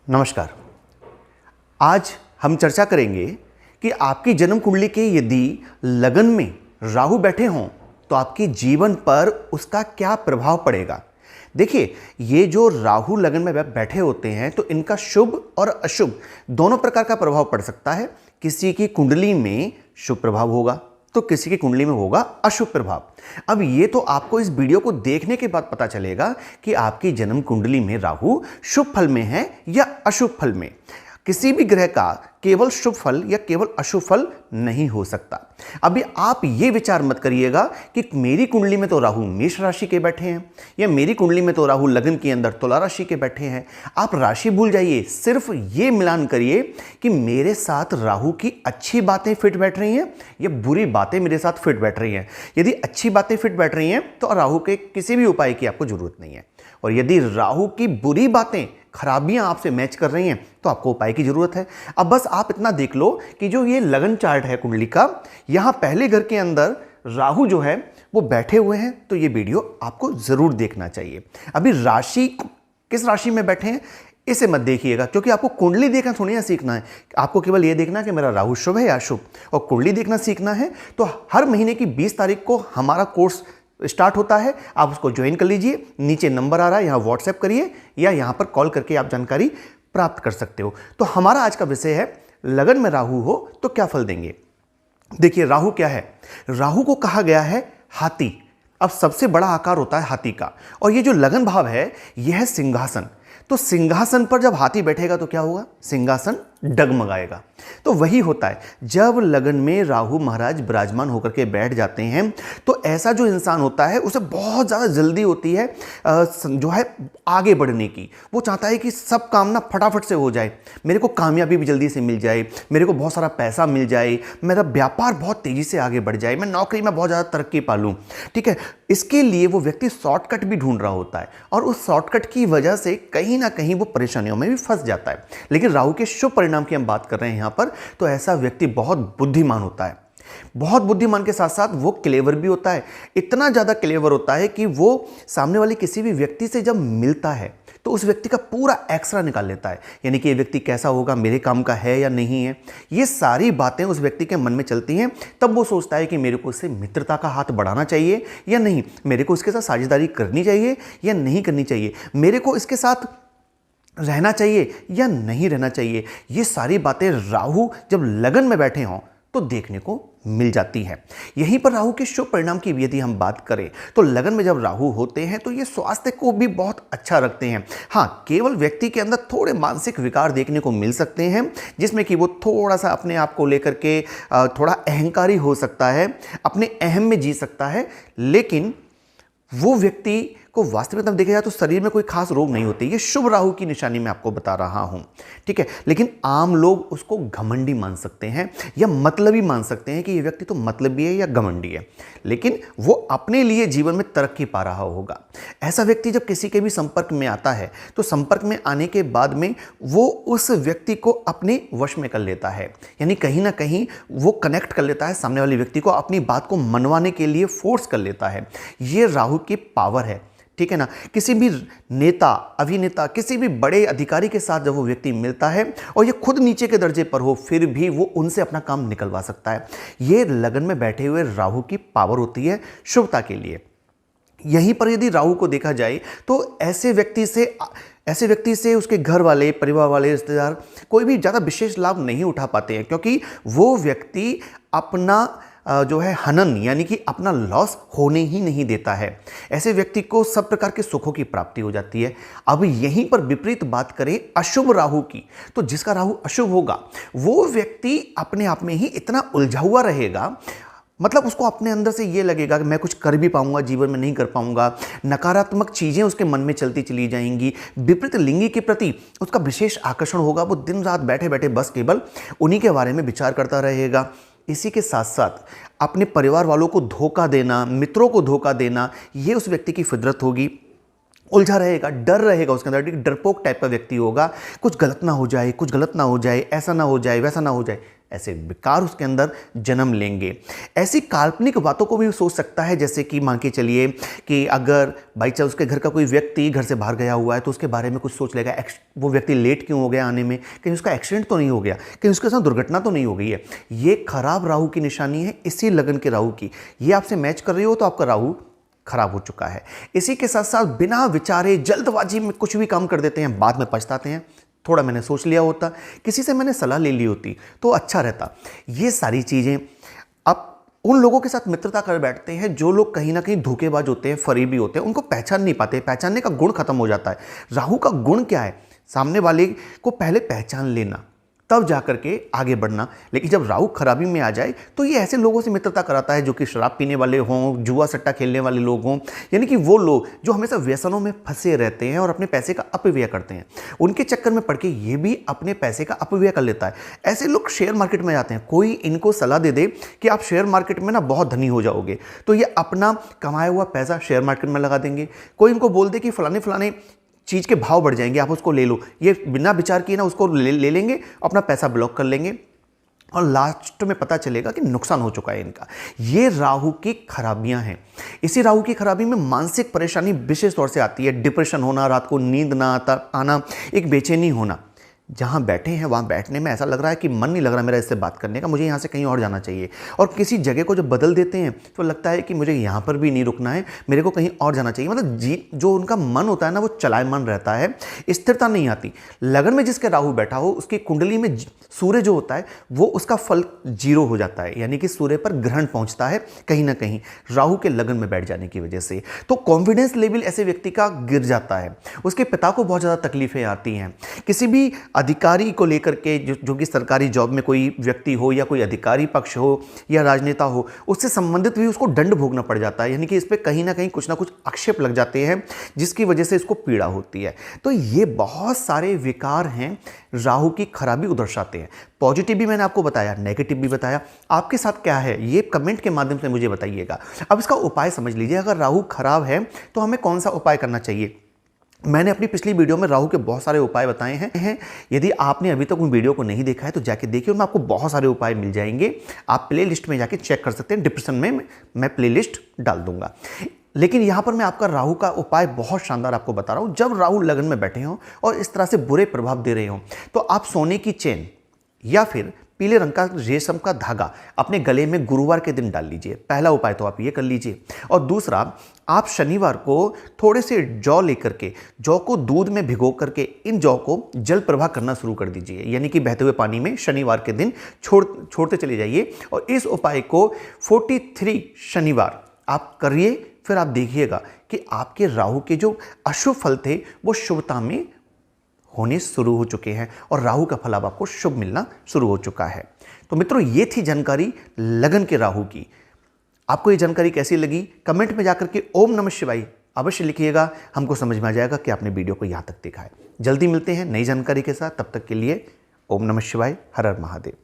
नमस्कार। आज हम चर्चा करेंगे कि आपकी जन्म कुंडली के यदि लगन में राहु बैठे हों तो आपके जीवन पर उसका क्या प्रभाव पड़ेगा। देखिए, ये जो राहु लगन में बैठे होते हैं तो इनका शुभ और अशुभ दोनों प्रकार का प्रभाव पड़ सकता है। किसी की कुंडली में शुभ प्रभाव होगा तो किसी की कुंडली में होगा अशुभ प्रभाव। अब ये तो आपको इस वीडियो को देखने के बाद पता चलेगा कि आपकी जन्म कुंडली में राहु शुभ फल में है या अशुभ फल में। किसी भी ग्रह का केवल शुभ फल या केवल अशुभ फल नहीं हो सकता। अभी आप ये विचार मत करिएगा कि मेरी कुंडली में तो राहु मेष राशि के बैठे हैं या मेरी कुंडली में तो राहु लगन के अंदर तुला राशि के बैठे हैं। आप राशि भूल जाइए, सिर्फ ये मिलान करिए कि मेरे साथ राहु की अच्छी बातें फिट बैठ रही हैं या बुरी बातें मेरे साथ फिट बैठ रही हैं। यदि अच्छी बातें फिट बैठ रही हैं तो राहु के किसी भी उपाय की आपको जरूरत नहीं है, और यदि राहु की बुरी बातें खराबियां आपसे मैच कर रही हैं तो आपको उपाय की जरूरत है। अब बस आप इतना देख लो कि जो ये लगन चार्ट है कुंडली का, यहां पहले घर के अंदर राहु जो है वो बैठे हुए हैं, तो ये वीडियो आपको जरूर देखना चाहिए। अभी राशि किस राशि में बैठे हैं इसे मत देखिएगा, क्योंकि आपको कुंडली देखना थोड़ी ना सीखना है। आपको केवल ये देखना है कि मेरा राहु शुभ है या अशुभ, और कुंडली देखना सीखना है। तो हर महीने की 20 तारीख को हमारा कोर्स स्टार्ट होता है, आप उसको ज्वाइन कर लीजिए। नीचे नंबर आ रहा है, यहां व्हाट्सएप करिए या यहां पर कॉल करके आप जानकारी प्राप्त कर सकते हो। तो हमारा आज का विषय है लगन में राहु हो तो क्या फल देंगे। देखिए, राहु क्या है? राहु को कहा गया है हाथी। अब सबसे बड़ा आकार होता है हाथी का, और ये जो लगन भाव है यह है सिंहासन। तो सिंहासन पर जब हाथी बैठेगा तो क्या होगा? सिंहासन डगमगाएगा। तो वही होता है, जब लगन में राहु महाराज विराजमान होकर के बैठ जाते हैं तो ऐसा जो इंसान होता है उसे बहुत ज़्यादा जल्दी होती है जो है आगे बढ़ने की। वो चाहता है कि सब काम ना फटाफट से हो जाए, मेरे को कामयाबी भी जल्दी से मिल जाए, मेरे को बहुत सारा पैसा मिल जाए, मेरा व्यापार बहुत तेज़ी से आगे बढ़ जाए, मैं नौकरी में बहुत ज़्यादा तरक्की पा लूँ। ठीक है, इसके लिए वो व्यक्ति शॉर्टकट भी ढूंढ रहा होता है, और उस शॉर्टकट की वजह से कहीं ना कहीं वो परेशानियों में भी फंस जाता है। लेकिन राहु के शुभ परिणाम की हम बात कर रहे हैं यहाँ पर, तो ऐसा व्यक्ति बहुत बुद्धिमान होता है। बहुत बुद्धिमान के साथ साथ वो क्लेवर भी होता है। इतना ज़्यादा क्लेवर होता है कि वो सामने वाले किसी भी व्यक्ति से जब मिलता है तो उस व्यक्ति का पूरा एक्स्ट्रा निकाल लेता है, यानी कि ये व्यक्ति कैसा होगा, मेरे काम का है या नहीं है, ये सारी बातें उस व्यक्ति के मन में चलती हैं। तब वो सोचता है कि मेरे को इससे मित्रता का हाथ बढ़ाना चाहिए या नहीं, मेरे को इसके साथ साझेदारी करनी चाहिए या नहीं करनी चाहिए, मेरे को इसके साथ रहना चाहिए या नहीं रहना चाहिए। ये सारी बातें राहु जब लगन में बैठे हों तो देखने को मिल जाती है। यहीं पर राहु के शुभ परिणाम की यदि हम बात करें तो लगन में जब राहु होते हैं तो ये स्वास्थ्य को भी बहुत अच्छा रखते हैं। हाँ, केवल व्यक्ति के अंदर थोड़े मानसिक विकार देखने को मिल सकते हैं, जिसमें कि वो थोड़ा सा अपने आप को लेकर के थोड़ा अहंकारी हो सकता है, अपने अहम में जी सकता है। लेकिन वो व्यक्ति को वास्तविकता में देखा जाए तो शरीर में कोई खास रोग नहीं होते। ये शुभ राहु की निशानी मैं आपको बता रहा हूं, ठीक है। लेकिन आम लोग उसको घमंडी मान सकते हैं या मतलबी मान सकते हैं कि ये व्यक्ति तो मतलबी है या घमंडी है, लेकिन वो अपने लिए जीवन में तरक्की पा रहा होगा। ऐसा व्यक्ति जब किसी के भी संपर्क में आता है तो संपर्क में आने के बाद में वो उस व्यक्ति को अपने वश में कर लेता है, यानी कहीं ना कहीं वो कनेक्ट कर लेता है सामने वाले व्यक्ति को, अपनी बात को मनवाने के लिए फोर्स कर लेता है। ये राहु की पावर है, ठीक है ना। किसी भी नेता, अभिनेता, किसी भी बड़े अधिकारी के साथ जब वो व्यक्ति मिलता है और ये खुद नीचे के दर्जे पर हो, फिर भी वो उनसे अपना काम निकलवा सकता है। ये लगन में बैठे हुए राहु की पावर होती है शुभता के लिए। यहीं पर यदि राहु को देखा जाए तो ऐसे व्यक्ति से उसके घर वाले, परिवार वाले, रिश्तेदार कोई भी ज़्यादा विशेष लाभ नहीं उठा पाते हैं, क्योंकि वो व्यक्ति अपना जो है हनन यानी कि अपना लॉस होने ही नहीं देता है। ऐसे व्यक्ति को सब प्रकार के सुखों की प्राप्ति हो जाती है। अब यहीं पर विपरीत बात करें अशुभ राहु की, तो जिसका राहु अशुभ होगा वो व्यक्ति अपने आप में ही इतना उलझा हुआ रहेगा, मतलब उसको अपने अंदर से ये लगेगा कि मैं कुछ कर भी पाऊंगा, जीवन में नहीं कर पाऊंगा। नकारात्मक चीज़ें उसके मन में चलती चली जाएंगी। विपरीत लिंगी के प्रति उसका विशेष आकर्षण होगा। वो दिन रात बैठे बैठे बस केवल उन्हीं के बारे में विचार करता रहेगा। इसी के साथ साथ अपने परिवार वालों को धोखा देना, मित्रों को धोखा देना, ये उस व्यक्ति की फितरत होगी। उलझा रहेगा, डर रहेगा उसके अंदर, डरपोक टाइप का व्यक्ति होगा। कुछ गलत ना हो जाए, कुछ गलत ना हो जाए, ऐसा ना हो जाए, वैसा ना हो जाए, ऐसे विकार उसके अंदर जन्म लेंगे। ऐसी काल्पनिक बातों को भी सोच सकता है, जैसे कि मान के चलिए कि अगर बाई चांस उसके घर का कोई व्यक्ति घर से बाहर गया हुआ है तो उसके बारे में कुछ सोच लेगा, वो व्यक्ति लेट क्यों हो गया आने में, कहीं उसका एक्सीडेंट तो नहीं हो गया, कहीं उसके साथ दुर्घटना तो नहीं हो गई है। ये खराब राहु की निशानी है, इसी लगन के राहु की। ये आपसे मैच कर रही हो तो आपका राहु खराब हो चुका है। इसी के साथ साथ बिना विचारे जल्दबाजी में कुछ भी काम कर देते हैं, बाद में पछताते हैं, थोड़ा मैंने सोच लिया होता, किसी से मैंने सलाह ले ली होती तो अच्छा रहता। ये सारी चीज़ें अब उन लोगों के साथ मित्रता कर बैठते हैं जो लोग कहीं ना कहीं धोखेबाज होते हैं, फरेबी होते हैं, उनको पहचान नहीं पाते, पहचानने का गुण खत्म हो जाता है। राहु का गुण क्या है? सामने वाले को पहले पहचान लेना, तब जाकर के आगे बढ़ना। लेकिन जब राहु खराबी में आ जाए तो ये ऐसे लोगों से मित्रता कराता है जो कि शराब पीने वाले हों, जुआ सट्टा खेलने वाले लोग हों, यानी कि वो लोग जो हमेशा व्यसनों में फंसे रहते हैं और अपने पैसे का अपव्यय करते हैं। उनके चक्कर में पड़ के ये भी अपने पैसे का अपव्यय कर लेता है। ऐसे लोग शेयर मार्केट में जाते हैं, कोई इनको सलाह दे दे कि आप शेयर मार्केट में ना बहुत धनी हो जाओगे, तो ये अपना कमाया हुआ पैसा शेयर मार्केट में लगा देंगे। कोई इनको बोल दे कि फलाने फलाने चीज़ के भाव बढ़ जाएंगे, आप उसको ले लो, ये बिना विचार किए ना उसको ले लेंगे, अपना पैसा ब्लॉक कर लेंगे और लास्ट में पता चलेगा कि नुकसान हो चुका है इनका। ये राहु की खराबियां हैं। इसी राहु की खराबी में मानसिक परेशानी विशेष तौर से आती है। डिप्रेशन होना, रात को नींद ना आना, एक बेचैनी होना। जहाँ बैठे हैं वहाँ बैठने में ऐसा लग रहा है कि मन नहीं लग रहा मेरा इससे बात करने का, मुझे यहाँ से कहीं और जाना चाहिए। और किसी जगह को जब बदल देते हैं तो लगता है कि मुझे यहाँ पर भी नहीं रुकना है, मेरे को कहीं और जाना चाहिए। मतलब जो उनका मन होता है ना वो चलायमान रहता है, स्थिरता नहीं आती। लगन में जिसके राहु बैठा हो उसकी कुंडली में सूर्य जो होता है वो उसका फल 0 हो जाता है, यानी कि सूर्य पर ग्रहण पहुँचता है कहीं ना कहीं राहु के लगन में बैठ जाने की वजह से। तो कॉन्फिडेंस लेवल ऐसे व्यक्ति का गिर जाता है। उसके पिता को बहुत ज़्यादा तकलीफें आती हैं। किसी भी अधिकारी को लेकर के जो कि सरकारी जॉब में कोई व्यक्ति हो या कोई अधिकारी पक्ष हो या राजनेता हो, उससे संबंधित भी उसको दंड भोगना पड़ जाता है, यानी कि इस पे कहीं ना कहीं कुछ ना कुछ आक्षेप लग जाते हैं जिसकी वजह से इसको पीड़ा होती है। तो ये बहुत सारे विकार हैं राहु की खराबी को दर्शाते हैं। पॉजिटिव भी मैंने आपको बताया, नेगेटिव भी बताया। आपके साथ क्या है ये कमेंट के माध्यम से मुझे बताइएगा। अब इसका उपाय समझ लीजिए। अगर राहु खराब है तो हमें कौन सा उपाय करना चाहिए? मैंने अपनी पिछली वीडियो में राहु के बहुत सारे उपाय बताए हैं। यदि आपने अभी तक उन वीडियो को नहीं देखा है तो जाके देखिए, उनमें आपको बहुत सारे उपाय मिल जाएंगे। आप प्ले लिस्ट में जाके चेक कर सकते हैं, डिस्क्रिप्शन में मैं प्ले लिस्ट डाल दूंगा। लेकिन यहाँ पर मैं आपका राहु का उपाय बहुत शानदार आपको बता रहा हूँ। जब राहु लगन में बैठे हों और इस तरह से बुरे प्रभाव दे रहे हों तो आप सोने की चेन या फिर पीले रंग का रेशम का धागा अपने गले में गुरुवार के दिन डाल लीजिए। पहला उपाय तो आप ये कर लीजिए। और दूसरा, आप शनिवार को थोड़े से जौ लेकर के, जौ को दूध में भिगो करके इन जौ को जल प्रवाह करना शुरू कर दीजिए, यानी कि बहते हुए पानी में शनिवार के दिन छोड़ते चले जाइए। और इस उपाय को 43 शनिवार आप करिए। फिर आप देखिएगा कि आपके राहु के जो अशुभ फल थे वो शुभता में होने शुरू हो चुके हैं और राहु का फल अब आपको शुभ मिलना शुरू हो चुका है। तो मित्रों, ये थी जानकारी लगन के राहु की। आपको ये जानकारी कैसी लगी कमेंट में जाकर के ओम नमः शिवाय अवश्य लिखिएगा। हमको समझ में आ जाएगा कि आपने वीडियो को यहाँ तक देखा है। जल्दी मिलते हैं नई जानकारी के साथ, तब तक के लिए ओम नमः शिवाय, हर हर महादेव।